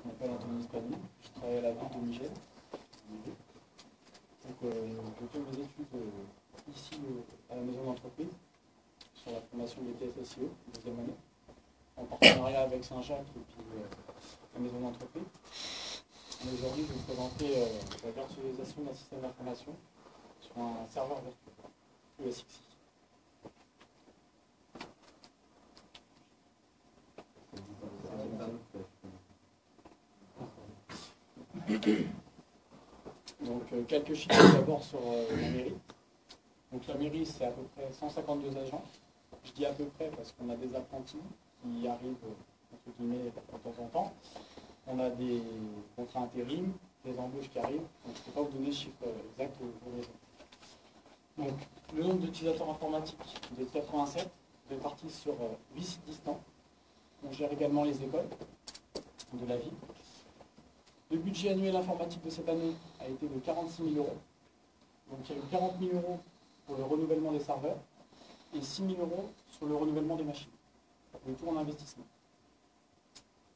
Je m'appelle Anthony Spani, je travaille à la ville de Nigel. Donc, je fais mes études ici à la maison d'entreprise sur la formation BTS SEO, deuxième année, en partenariat avec Saint-Jacques et puis la maison d'entreprise. Aujourd'hui, je vais vous présenter la virtualisation d'un système d'information sur un serveur virtuel, ESXi. Donc, quelques chiffres d'abord sur la mairie. Donc, la mairie, c'est à peu près 152 agents. Je dis à peu près parce qu'on a des apprentis qui arrivent, entre guillemets, de temps en temps. On a des contrats intérim, des embauches qui arrivent. Donc, je ne peux pas vous donner le chiffre exact pour les autres. Donc, le nombre d'utilisateurs informatiques de 87, répartis sur 8 sites distants. On gère également les écoles de la ville. Le budget annuel informatique de cette année a été de 46 000 euros. Donc il y a eu 40 000 euros pour le renouvellement des serveurs et 6 000 euros sur le renouvellement des machines. Le tout en investissement.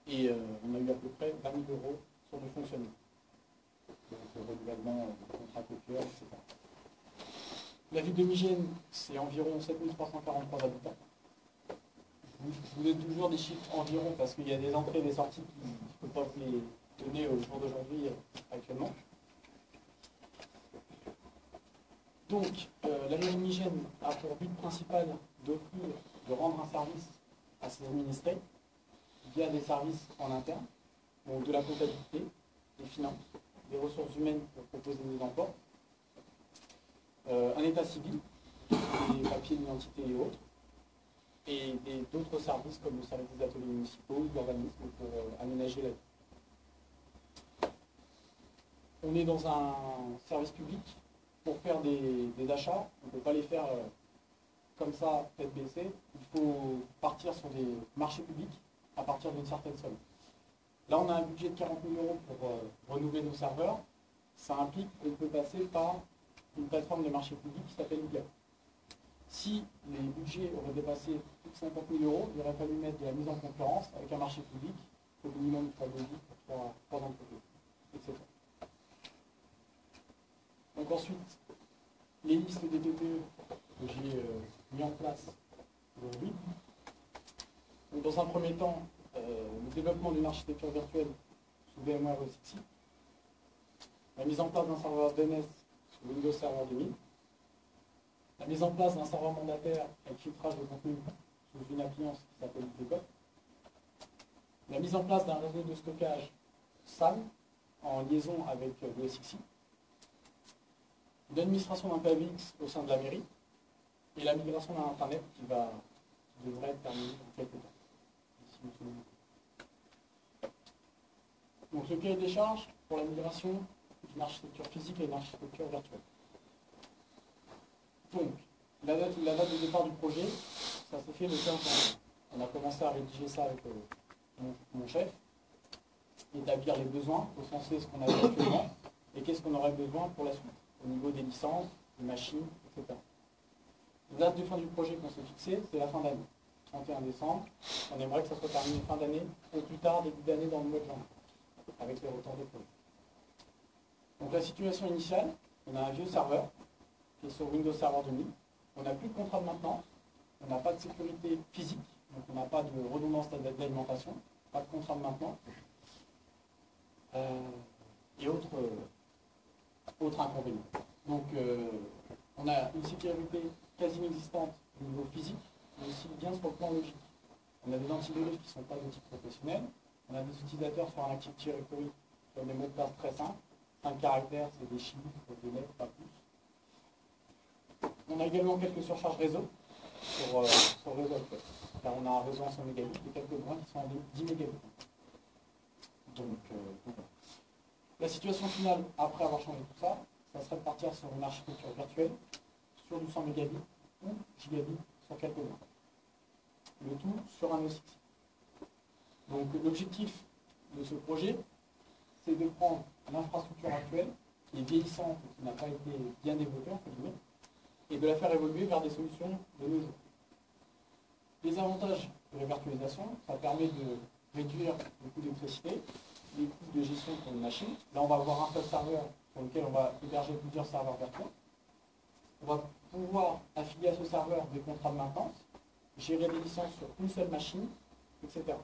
Et on a eu à peu près 20 000 euros sur le fonctionnement. Donc le renouvellement du contrat copieur, etc. La ville de Migène, c'est environ 7 343 habitants. Je vous donne toujours des chiffres environ parce qu'il y a des entrées et des sorties qui ne peuvent pas vous les donner au jour d'aujourd'hui actuellement. Donc, la mairie de Migène a pour but principal d'offrir, de rendre un service à ses administrés via des services en interne, donc de la comptabilité, des finances, des ressources humaines pour proposer des emplois, un état civil, des papiers d'identité et autres, et d'autres services comme le service des ateliers municipaux, l'urbanisme pour aménager la vie. On est dans un service public. Pour faire des achats, on ne peut pas les faire comme ça, tête baissée. Il faut partir sur des marchés publics à partir d'une certaine somme. Là, on a un budget de 40 000 euros pour renouveler nos serveurs. Ça implique qu'on peut passer par une plateforme de marché public qui s'appelle Ouya. Si les budgets auraient dépassé plus de 50 000 euros, il aurait fallu mettre de la mise en concurrence avec un marché public au minimum 3 devis pour 3 entreprises, etc. Donc ensuite, les listes des TPE que j'ai mis en place aujourd'hui. Donc dans un premier temps, le développement d'une architecture virtuelle sous VMware ESXi, la mise en place d'un serveur DNS sous Windows Server 2000, la mise en place d'un serveur mandataire avec filtrage de contenu sous une appliance qui s'appelle IPCOP, la mise en place d'un réseau de stockage SAN en liaison avec l'ESXi, l'administration d'un PBX au sein de la mairie et la migration d'un Internet qui devrait être terminée dans quelques temps. Donc le cahier des charges pour la migration d'une architecture physique à une architecture virtuelle. Donc, la date de départ du projet, ça s'est fait le 15 janvier. On a commencé à rédiger ça avec mon chef, établir les besoins, recenser ce qu'on avait actuellement et qu'est-ce qu'on aurait besoin pour la suite, au niveau des licences, des machines, etc. La date de fin du projet qu'on s'est fixée, c'est la fin d'année, 31 décembre. On aimerait que ça soit terminé fin d'année, au plus tard, début d'année dans le mois de janvier, avec les retards des projets. Donc la situation initiale, on a un vieux serveur, qui est sur Windows Server 2000. On n'a plus de contrat de maintenance, on n'a pas de sécurité physique, donc on n'a pas de redondance d'alimentation, pas de contrat de maintenance. Et autres inconvénients. Donc on a une sécurité quasi inexistante au niveau physique, mais aussi bien sur le plan logique. On a des antivirus qui ne sont pas de type professionnel, on a des utilisateurs sur un Active Directory qui ont des mots de passe très simples, 5 caractères, c'est des chiffres, des lettres, pas plus. On a également quelques surcharges réseau sur le réseau actuel, car on a un réseau en 100 mégabits et quelques points qui sont en 10 mégabits. Donc voilà. La situation finale, après avoir changé tout ça, ça serait de partir sur une architecture virtuelle, sur du 100 mégabits ou gigabits sur quelques mois. Le tout sur un ESXi. Donc l'objectif de ce projet, c'est de prendre l'infrastructure actuelle, qui est vieillissante et qui n'a pas été bien développée, entre guillemets, et de la faire évoluer vers des solutions de nos jours. Les avantages de la virtualisation, ça permet de réduire le coût d'électricité, les coûts de gestion pour une machine. Là, on va avoir un seul serveur sur lequel on va héberger plusieurs serveurs virtuels. On va pouvoir affilier à ce serveur des contrats de maintenance, gérer des licences sur une seule machine, etc.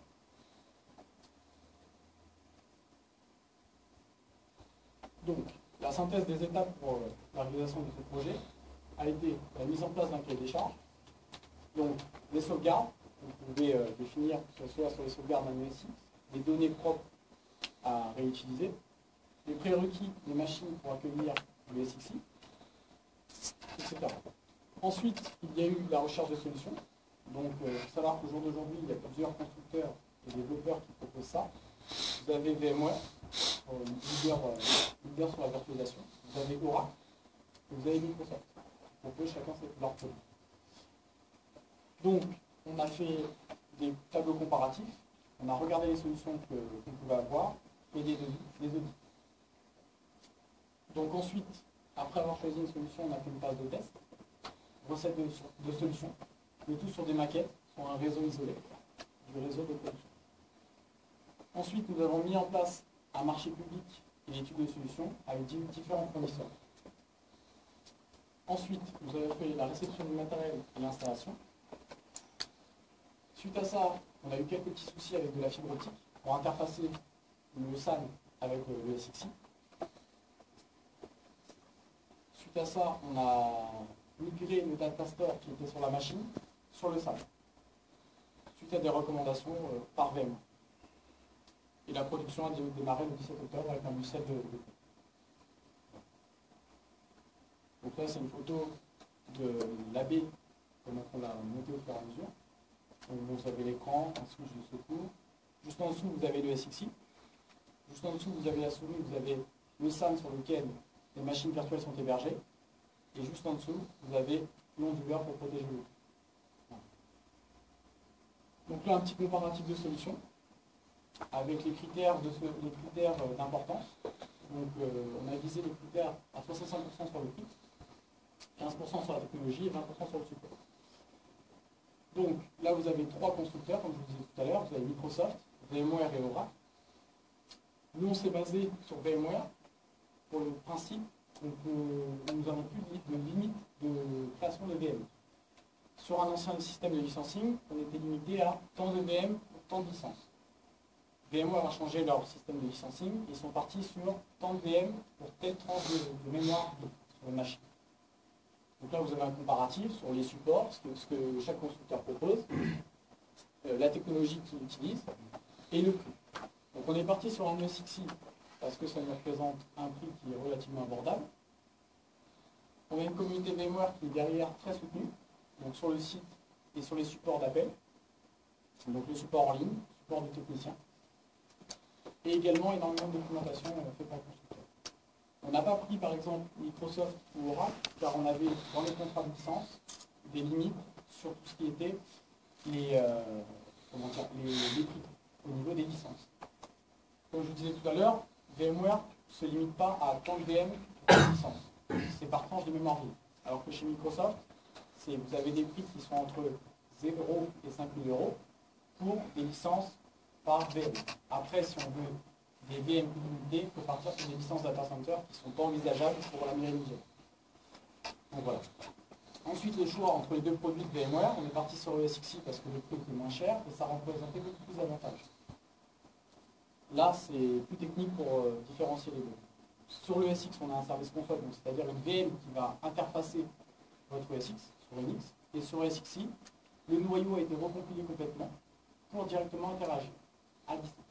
Donc, la synthèse des étapes pour la réalisation de ce projet a été la mise en place d'un cahier des charges. Donc, les sauvegardes, vous pouvez définir, que ce soit sur les sauvegardes d'un ESX, des données propres à réutiliser, les prérequis des machines pour accueillir le SXI, etc. Ensuite, il y a eu la recherche de solutions. Donc, il faut savoir qu'au jour d'aujourd'hui, il y a plusieurs constructeurs et développeurs qui proposent ça. Vous avez VMware, leader sur la virtualisation. Vous avez Oracle, et vous avez Microsoft. Qui proposent chacun leur produit. Donc, on a fait des tableaux comparatifs, on a regardé les solutions qu'on pouvait avoir et des audits. Donc ensuite, après avoir choisi une solution, on a fait une phase de test, recette de solutions, le tout sur des maquettes, sur un réseau isolé, du réseau de production. Ensuite, nous avons mis en place un marché public et l'étude de solutions avec différents fournisseurs. Ensuite, nous avons fait la réception du matériel et l'installation. Suite à ça, on a eu quelques petits soucis avec de la fibre optique pour interfacer le SAN avec le SXI. Suite à ça, on a migré le data store qui était sur la machine sur le SAN. Suite à des recommandations par VM. Et la production a démarré le 17 octobre avec un logiciel de. Donc là, c'est une photo de l'AB, comment on l'a monté au fur et à mesure. Donc vous avez l'écran, un switch de secours. Juste en dessous, vous avez le SXI. Juste en dessous, vous avez la souris, vous avez le SAN sur lequel les machines virtuelles sont hébergées. Et juste en dessous, vous avez l'onduleur pour protéger l'eau. Voilà. Donc là, un petit comparatif de solutions avec les critères d'importance. Donc on a visé les critères à 65% sur le prix, 15% sur la technologie et 20% sur le support. Donc là, vous avez trois constructeurs, comme je vous disais tout à l'heure. Vous avez Microsoft, VMware et Oracle. Nous, on s'est basé sur VMware pour le principe que nous n'avons plus de limite de création de VM. Sur un ancien système de licensing, on était limité à tant de VM pour tant de licences. VMware a changé leur système de licensing et ils sont partis sur tant de VM pour telle tranche de mémoire sur une machine. Donc là, vous avez un comparatif sur les supports, ce que chaque constructeur propose, la technologie qu'il utilise et le prix. Donc on est parti sur un ESXi parce que ça nous représente un prix qui est relativement abordable. On a une communauté VMware qui est derrière très soutenue, donc sur le site et sur les supports d'appel, donc le support en ligne, le support du technicien, et également énormément de documentation faite par le constructeur. On n'a pas pris par exemple Microsoft ou Oracle, car on avait dans les contrats de licence des limites sur tout ce qui était les prix au niveau des licences. Comme je vous disais tout à l'heure, VMware ne se limite pas à tant de VM pour une licence. C'est par tranche de mémoire vive. Alors que chez Microsoft, vous avez des prix qui sont entre 0 et 5 000 € pour des licences par VM. Après, si on veut des VM limités, il faut partir sur des licences data center qui ne sont pas envisageables pour la mairie musée. Donc voilà. Ensuite, le choix entre les deux produits de VMware, on est parti sur le SXI parce que le prix était moins cher et ça représentait beaucoup plus d'avantages. Là, c'est plus technique pour différencier les deux. Sur le SX, on a un service console, c'est-à-dire une VM qui va interfacer votre SX sur Unix. Et sur le SXI, le noyau a été recompilé complètement pour directement interagir à distance.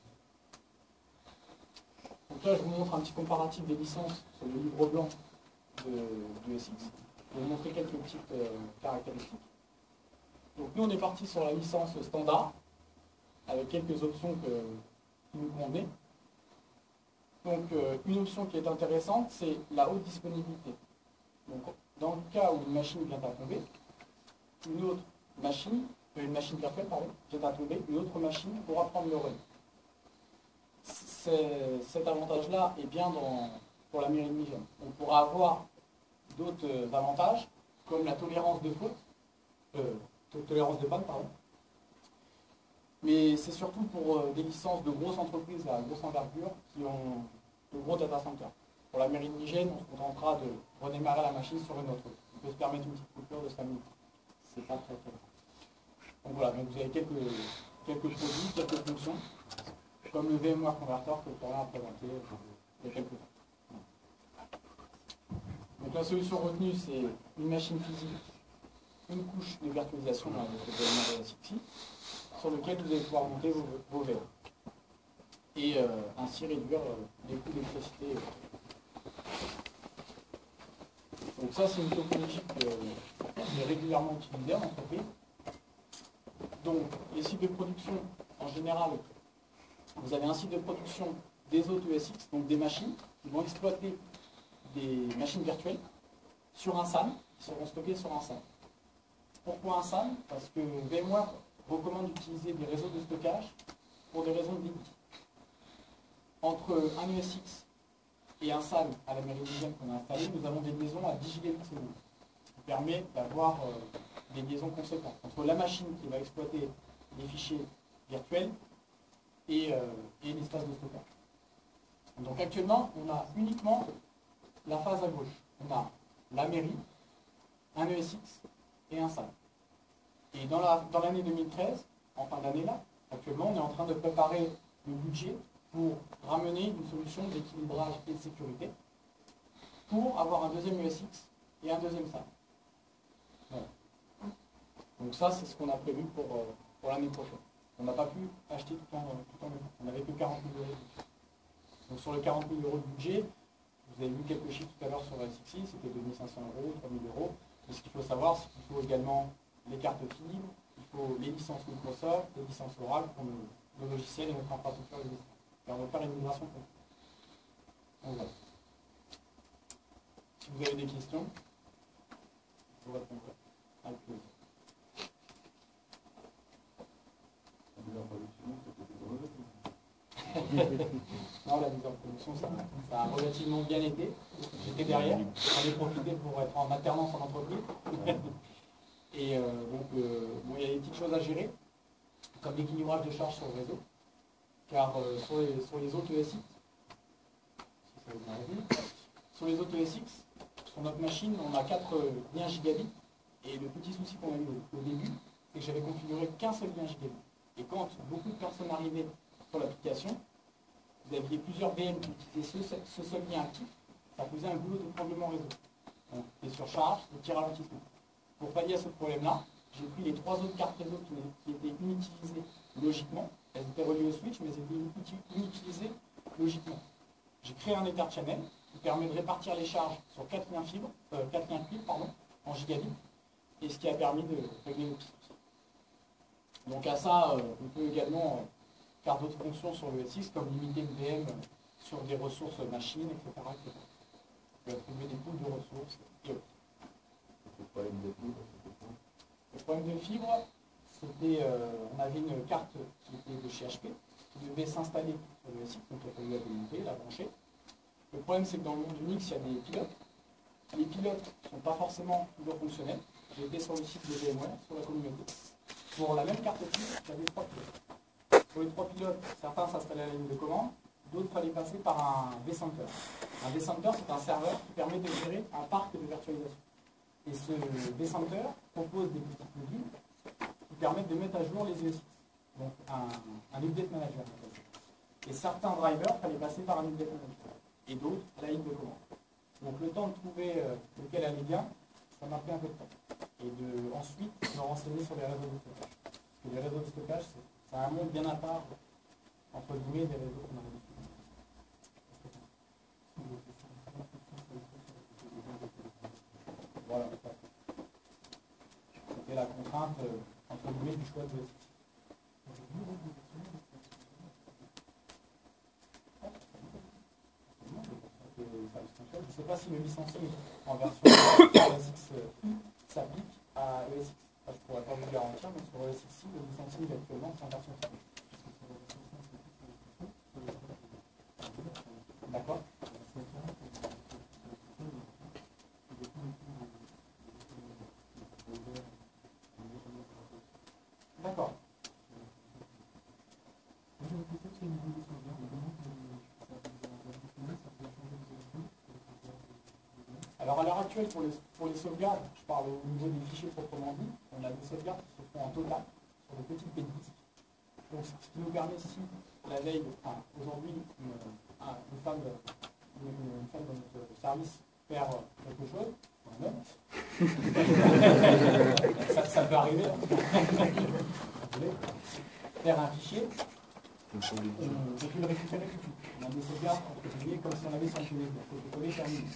Donc là, je vous montre un petit comparatif des licences sur le livre blanc du SX. Je vais vous montrer quelques petites caractéristiques. Donc nous, on est parti sur la licence standard, avec quelques options qui nous convenaient. Donc une option qui est intéressante, c'est la haute disponibilité. Donc dans le cas où une machine vient à tomber, une machine virtuelle vient à tomber, une autre machine pourra prendre le relais. Cet avantage-là est bien pour la mairie de Mivium. On pourra avoir d'autres avantages, comme la tolérance de faute, tolérance de panne, Mais c'est surtout pour des licences de grosses entreprises à grosse envergure qui ont de gros data centers. Pour la mairie de Nigène, on se contentera de redémarrer la machine sur une autre. On peut se permettre une petite coupure de 5 minutes. C'est pas très très grave. Donc voilà, donc vous avez quelques produits, quelques fonctions, comme le VMware Converter que Florian a présenté il y a quelques temps. Donc la solution retenue, c'est une machine physique, une couche de virtualisation avec le VMware ESXi, sur lequel vous allez pouvoir monter vos VM. Et ainsi réduire les coûts d'électricité. Donc ça, c'est une topologie qui est régulièrement utilisée en entreprise. Donc, les sites de production, en général, vous avez un site de production des hôtes ESX, donc des machines qui vont exploiter des machines virtuelles sur un SAN, qui seront stockées sur un SAN. Pourquoi un SAN? Parce que VMware recommande d'utiliser des réseaux de stockage pour des raisons de débit. Entre un ESX et un SAN à la mairie Nigène qu'on a installé, nous avons des liaisons à 10 gigabits seconde, qui permet d'avoir des liaisons conséquentes entre la machine qui va exploiter les fichiers virtuels et l'espace de stockage. Donc actuellement, on a uniquement la phase à gauche. On a la mairie, un ESX et un SAN. Et dans l'année 2013, en fin d'année là, actuellement, on est en train de préparer le budget pour ramener une solution d'équilibrage et de sécurité pour avoir un deuxième ESX et un deuxième SAN. Voilà. Donc ça, c'est ce qu'on a prévu pour l'année prochaine. On n'a pas pu acheter tout en même temps. On n'avait que 40 000 euros de budget. Donc sur les 40 000 euros de budget, vous avez vu quelques chiffres tout à l'heure sur la SXI, c'était 2500 euros, 3000 euros. Mais ce qu'il faut savoir, c'est qu'il faut également les cartes fibres, il faut les licences Microsoft, les licences Oracle pour nos logiciels et notre infrastructure existante. Et on va faire une migration complète. Donc voilà. Si vous avez des questions, je vous répondrai avec plaisir. Non, la mise en production, ça a relativement bien été. J'étais derrière, j'en ai profité pour être en alternance en entreprise. Et donc, bon, il y a des petites choses à gérer, comme l'équilibrage de charges sur le réseau. Car sur les autres ESX, sur les autres ESX, sur notre machine, on a 4 liens gigabits. Et le petit souci qu'on a eu au début, c'est que j'avais configuré qu'un seul lien gigabit. Et quand beaucoup de personnes arrivaient sur l'application, vous aviez plusieurs VM qui utilisaient ce seul lien actif, ça faisait un boulot de tremblement réseau. Donc, des surcharges, des petits ralentissements. Pour pallier à ce problème-là, j'ai pris les 3 autres cartes réseau qui étaient inutilisées logiquement. Elles étaient reliées au switch, mais elles étaient inutilisées logiquement. J'ai créé un Ether Channel qui permet de répartir les charges sur 4 liens fibres, 4 liens cuivre, en gigabits, et ce qui a permis de régler le petit souci. Donc à ça, on peut également faire d'autres fonctions sur le SX, comme limiter une VM sur des ressources machines, etc. etc. On peut attribuer des poules de ressources et autres. Le problème de fibre, c'était, on avait une carte qui était de chez HP, qui devait s'installer sur le SX, donc il a fallu la démonter, la brancher. Le problème, c'est que dans le monde Unix, il y a des pilotes. Les pilotes ne sont pas forcément toujours fonctionnels. J'ai été sur le site de VMware, sur la communauté. Pour la même carte fibre, j'avais 3 pilotes. Pour les 3 pilotes, certains s'installaient à la ligne de commande, d'autres fallait passer par un vCenter. Un vCenter, c'est un serveur qui permet de gérer un parc de virtualisation. Et ce vCenter propose des petites modules qui permettent de mettre à jour les ESX. Donc un update manager. Et certains drivers, fallait passer par un update manager. Et d'autres, la ligne de commande. Donc le temps de trouver lequel allait bien, ça m'a pris un peu de temps. Et ensuite me renseigner sur les réseaux de stockage. Parce que les réseaux de stockage, c'est un monde bien à part, entre guillemets, des réseaux qu'on a l'habitude. Voilà. C'était la contrainte, entre guillemets, du choix de SX. Je ne sais pas si le licensing en version ESX s'applique à ESX. Je ne pourrais pas vous garantir, mais sur ESX, le licensing actuellement, c'est en version SAPIC. D'accord. D'accord. Alors à l'heure actuelle, pour les sauvegardes, je parle au niveau des fichiers proprement dit, on a des sauvegardes qui se font en total sur des petites baies de disques. Donc ce qui nous permet, si la veille, enfin aujourd'hui, une femme de notre service perd quelque chose, un homme, ça peut arriver, perd un fichier, on peut le récupérer tout de suite. On a des sauvegardes comme si on avait son CV, copier-coller, terminé.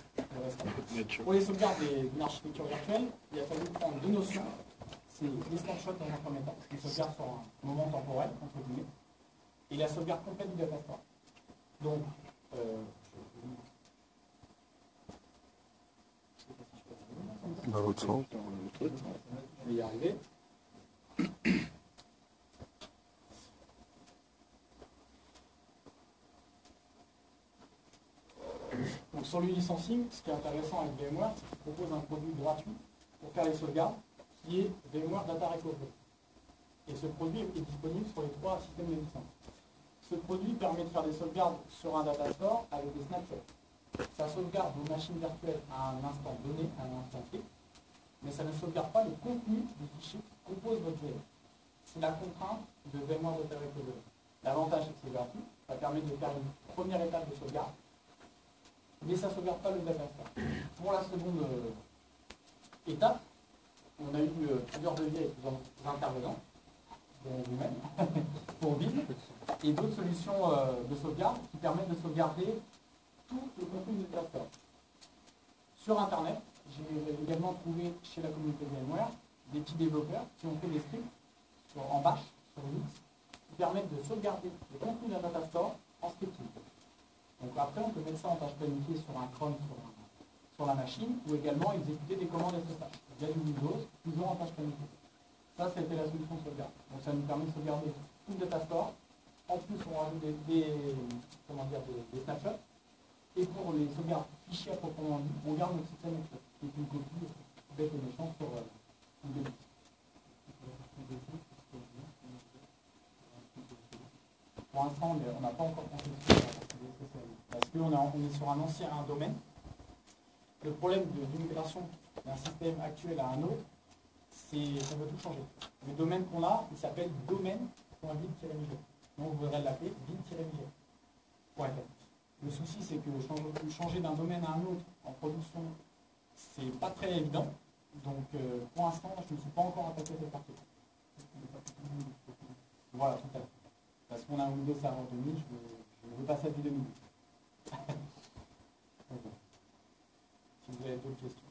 Pour les sauvegardes d'une architecture virtuelle, il a fallu prendre deux notions. C'est les snapshots dans un premier temps, une sauvegarde sur un moment temporel, entre guillemets, et la sauvegarde complète du data store. Donc, dans l'autre sens. Je vais y arriver. Donc sur le licensing, ce qui est intéressant avec VMware, c'est qu'il propose un produit gratuit pour faire les sauvegardes, qui est VMware Data Recovery. Et ce produit est disponible sur les 3 systèmes de licence. Ce produit permet de faire des sauvegardes sur un data store avec des snapshots. Ça sauvegarde vos machines virtuelles à un instant donné, à un instant clé, mais ça ne sauvegarde pas le contenu du fichier qui compose votre VM. C'est la contrainte de VMware Data Recovery. L'avantage, c'est que c'est gratuit, ça permet de faire une première étape de sauvegarde, mais ça ne sauvegarde pas le data store. Pour la seconde étape, on a eu plusieurs devis avec plusieurs intervenants, dont vous-même, pour BIM, et d'autres solutions de sauvegarde qui permettent de sauvegarder tout le contenu du data store. Sur Internet, j'ai également trouvé chez la communauté VMware des petits développeurs qui ont fait des scripts en Bash, sur Linux, qui permettent de sauvegarder le contenu d'un data store en scripting. Donc après, on peut mettre ça en tâche planifiée sur un cron sur la machine, ou également exécuter des commandes SSH via du Windows, toujours en tâche planifiée. Ça, c'était la solution de sauvegarde. Donc ça nous permet de sauvegarder tout le data store. En plus, on rajoute des snapshots. Et pour les sauvegardes fichiers à proprement dit, on garde notre système actuel, qui est une copie bête et méchante sur une débit. Pour l'instant, on n'a pas encore pensé dessus parce qu'on est sur un ancien domaine. Le problème de migration d'un système actuel à un autre, c'est qu'on veut tout changer. Le domaine qu'on a, il s'appelle domaine.vid-mig. Donc vous voudrez l'appeler vid-mig.fr. Le souci, c'est que changer d'un domaine à un autre en production, c'est pas très évident. Donc pour l'instant, je ne suis pas encore attaqué à cette partie. Voilà, tout à fait. Parce qu'on a un Windows Server 2000, je veux passer à du 2000. Si vous avez d'autres questions.